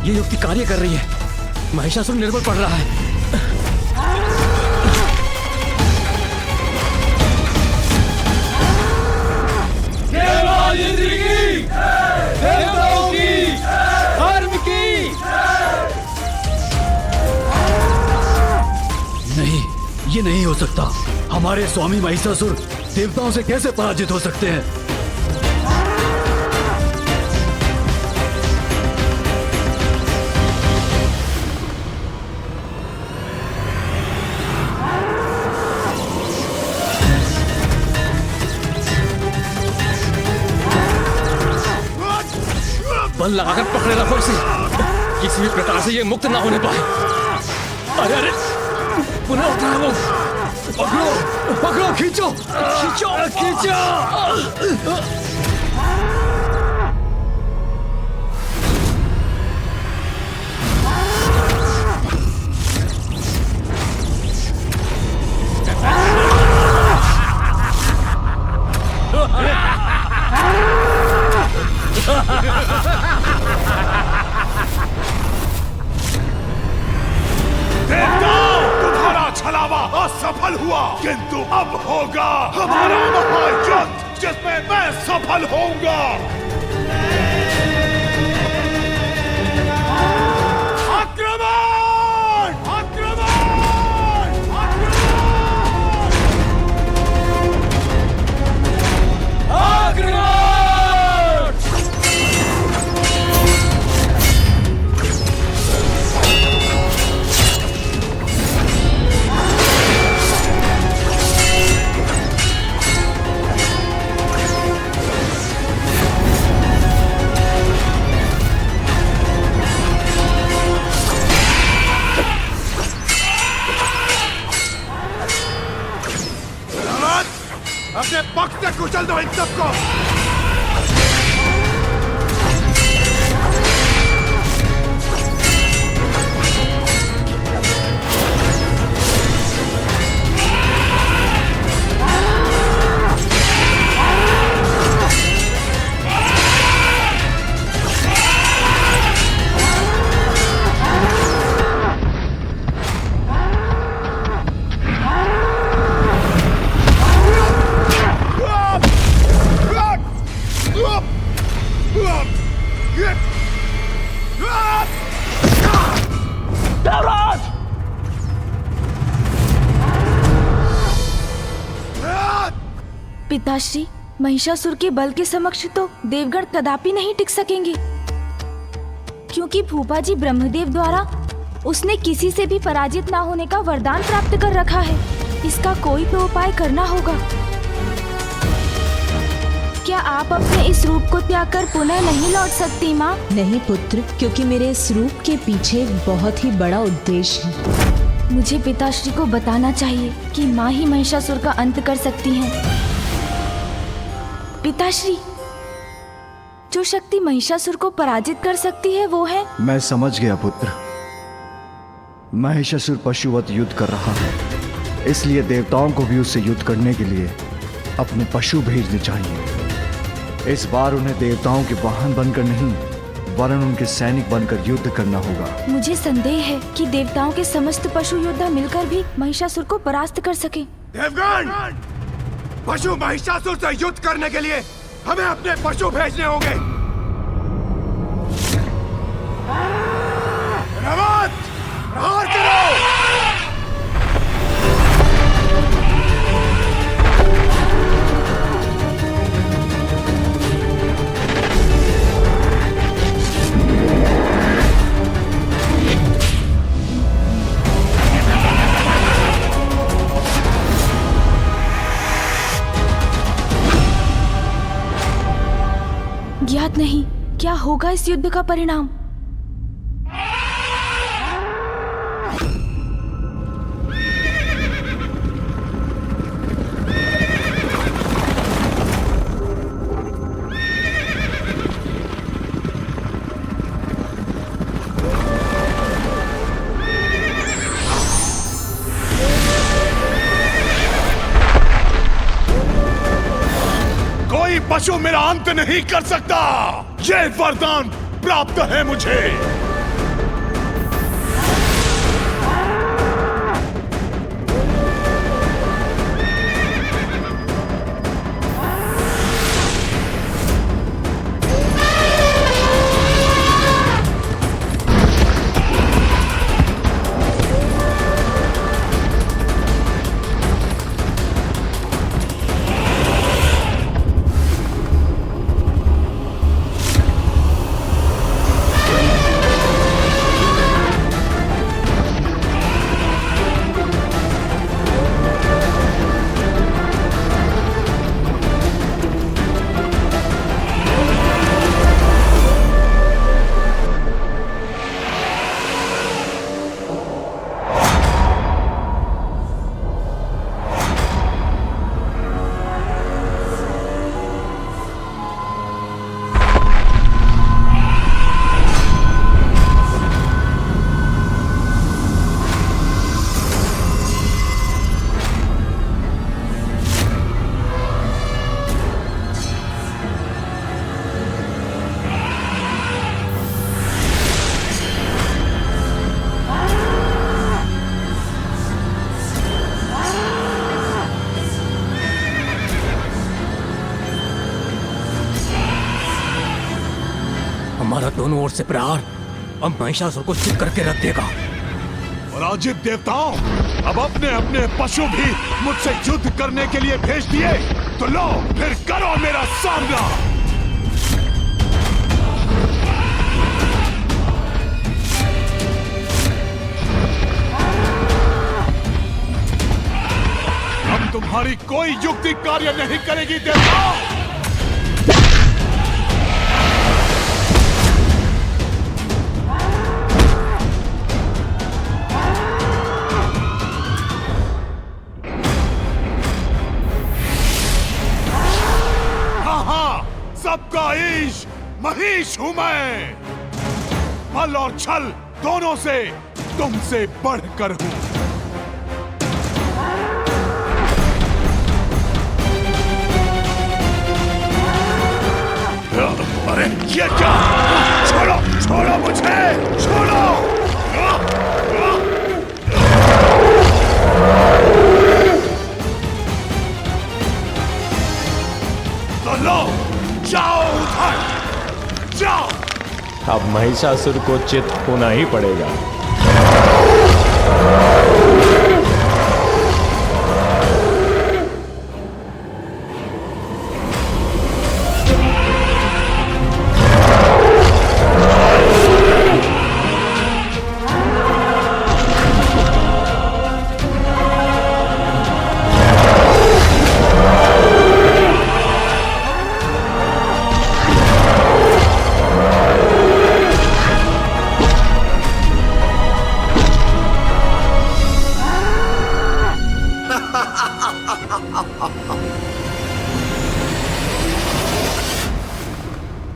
ये युक्ति कार्य कर रही है। महिषासुर निर्बल पड़ रहा है। देवराज इंद्र की, देवताओं की, धर्म की। नहीं, ये नहीं हो सकता। हमारे स्वामी महिषासुर देवताओं से कैसे पराजित हो सकते हैं? बल लगाकर पकड़े रखो इसे, किसी भी प्रकार से ये मुक्त ना होने पाए। अरे अरे, पुनः उठा वो, पकड़ो पकड़ो, खींचो खींचो खींचो। तुम्हारा छलावा असफल हुआ, किंतु अब होगा हमारा महायुद्ध जिसमें मैं सफल होऊंगा। आक्रमण! आक्रमण! आक्रमण! अपने पक्ष से कुचल दो इन सबको। पिताश्री, महिषासुर के बल के समक्ष तो देवगण कदापि नहीं टिक सकेंगे, क्योंकि फूफा जी ब्रह्मदेव द्वारा उसने किसी से भी पराजित ना होने का वरदान प्राप्त कर रखा है। इसका कोई तो उपाय करना होगा। क्या आप अपने इस रूप को त्याग कर पुनः नहीं लौट सकती माँ? नहीं पुत्र, क्योंकि मेरे इस रूप के पीछे बहुत ही बड़ा उद्देश्य है। मुझे पिताश्री को बताना चाहिए कि माँ ही महिषासुर का अंत कर सकती हैं। पिताश्री, जो शक्ति महिषासुर को पराजित कर सकती है वो है। मैं समझ गया पुत्र। महिषासुर पशुवत युद्ध कर रहा है, इसलिए देवताओं को भी उससे युद्ध करने के लिए अपने पशु भेजने चाहिए। इस बार उन्हें देवताओं के वाहन बनकर नहीं, वरन उनके सैनिक बनकर युद्ध करना होगा। मुझे संदेह है कि देवताओं के समस्त पशु योद्धा मिलकर भी महिषासुर को परास्त कर सके। देवगण, पशु महिषासुर से युद्ध करने के लिए हमें अपने पशु भेजने होंगे। रवत, प्रहार करो! ज्ञात नहीं क्या होगा इस युद्ध का परिणाम। पशु मेरा अंत नहीं कर सकता, ये वरदान प्राप्त है मुझे। हमारा दोनों ओर से प्रहार अब महिषासुर को चित करके रख देगा। पराजित देवताओं, अब अपने अपने पशु भी मुझसे युद्ध करने के लिए भेज दिए, तो लो फिर करो मेरा सामना। अब तुम्हारी कोई युक्ति कार्य नहीं करेगी देवताओं। सबका ईश महिष हूं मैं। बल और छल दोनों से तुमसे बढ़कर हूं। अरे ये क्या? छोड़ो छोड़ो मुझे, छोड़ो। तो लो, जाओ उधर, जाओ। अब महिषासुर को चित होना ही पड़ेगा।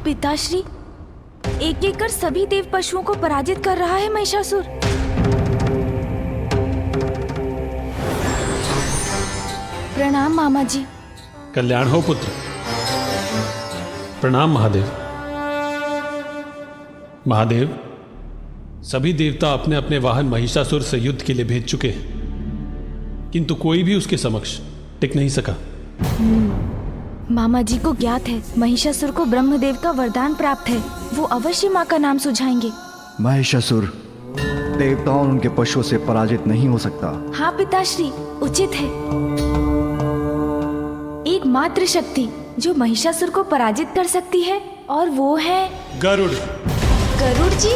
पिताश्री, एक एक कर सभी देव पशुओं को पराजित कर रहा है महिषासुर। प्रणाम मामा जी। कल्याण हो पुत्र। प्रणाम महादेव। महादेव, सभी देवता अपने अपने वाहन महिषासुर से युद्ध के लिए भेज चुके हैं, किंतु कोई भी उसके समक्ष टिक नहीं सका। मामा जी को ज्ञात है महिषासुर को ब्रह्मदेव का वरदान प्राप्त है। वो अवश्य माँ का नाम सुझाएंगे। महिषासुर देवताओं और उनके पशुओं से पराजित नहीं हो सकता। हाँ पिताश्री, उचित है। एक मात्र शक्ति जो महिषासुर को पराजित कर सकती है और वो है गरुड़। गरुड़ जी।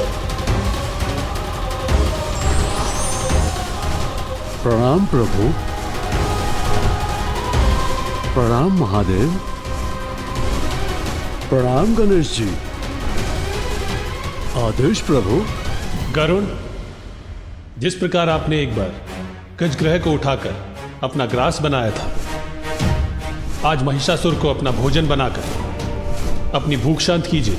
प्रणाम प्रभु। प्रणाम महादेव। प्रणाम गणेश जी। आदेश प्रभु। गरुड़, जिस प्रकार आपने एक बार गजग्रह को उठाकर अपना ग्रास बनाया था, आज महिषासुर को अपना भोजन बनाकर अपनी भूख शांत कीजिए।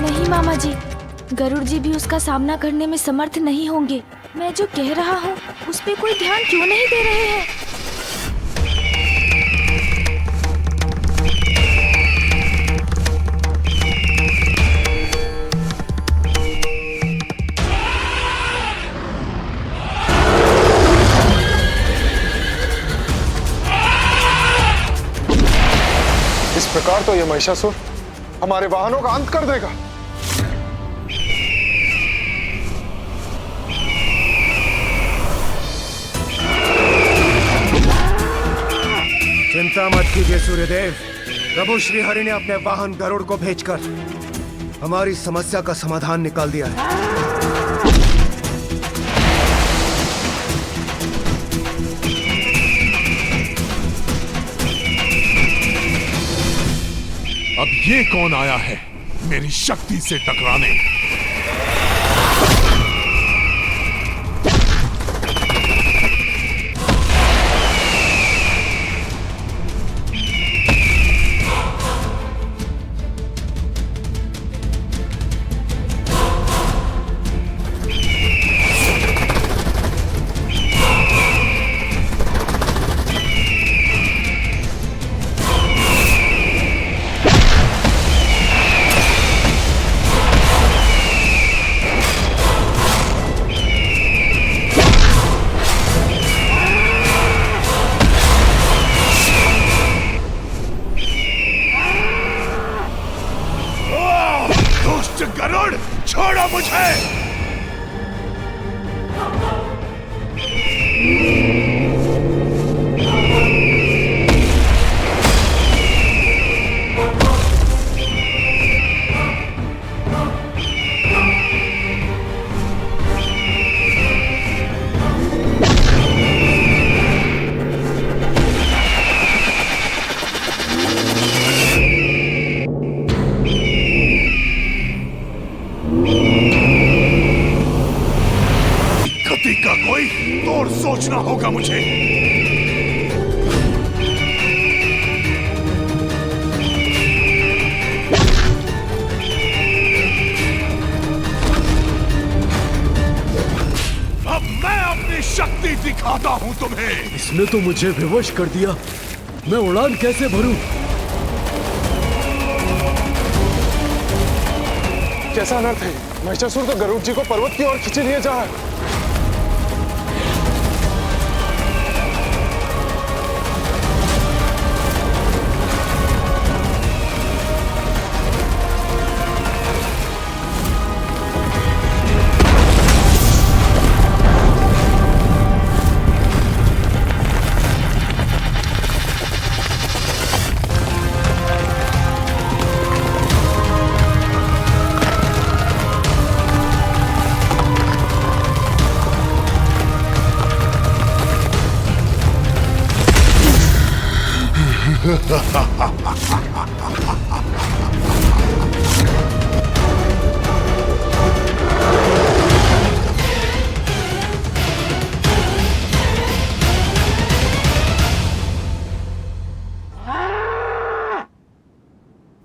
नहीं मामा जी, गरुड़ जी भी उसका सामना करने में समर्थ नहीं होंगे। मैं जो कह रहा हूँ उस पे कोई ध्यान क्यों नहीं दे रहे हैं? इस प्रकार तो यह महिषासुर हमारे वाहनों का अंत कर देगा। चिंता मत कीजिए सूर्यदेव। प्रभु श्री हरि ने अपने वाहन गरुड़ को भेजकर हमारी समस्या का समाधान निकाल दिया है। अब ये कौन आया है मेरी शक्ति से टकराने? अब मैं अपनी शक्ति दिखाता हूं तुम्हें। इसने तो मुझे विवश कर दिया। मैं उड़ान कैसे भरूं? कैसा अनर्थ है? महिषासुर तो गरुड़ जी को पर्वत की ओर खींचे लिए जा रहा है।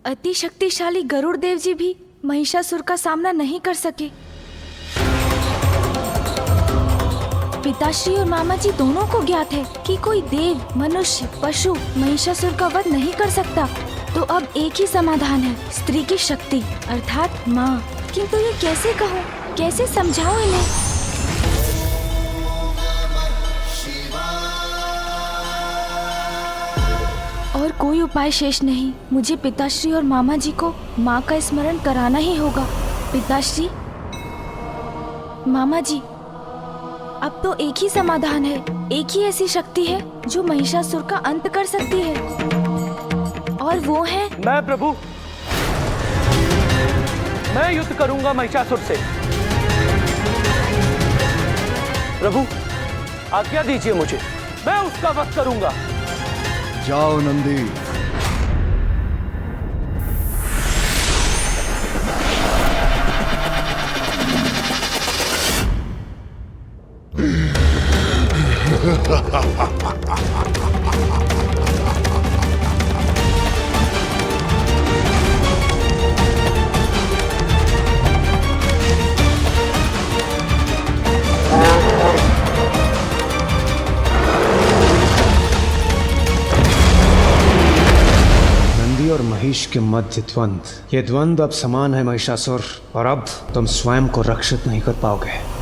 अति शक्तिशाली गरुड़ देव जी भी महिषासुर का सामना नहीं कर सके। पिताश्री और मामा जी दोनों को ज्ञात है कि कोई देव, मनुष्य, पशु महिषासुर का वध नहीं कर सकता। तो अब एक ही समाधान है, स्त्री की शक्ति अर्थात माँ। किंतु ये कैसे कहूँ, कैसे समझाऊं इन्हें? और कोई उपाय शेष नहीं। मुझे पिताश्री और मामा जी को माँ का स्मरण कराना ही होगा। पिताश्री, मामा जी, अब तो एक ही समाधान है, एक ही ऐसी शक्ति है जो महिषासुर का अंत कर सकती है, और वो है मैं प्रभु। मैं युद्ध करूंगा महिषासुर से। प्रभु, आज्ञा दीजिए मुझे, मैं उसका वध करूंगा। जाओ नंदी। और महिष के मध्य द्वंद्व, ये द्वंद्व अब समान है महिषासुर, और अब तुम स्वयं को रक्षित नहीं कर पाओगे।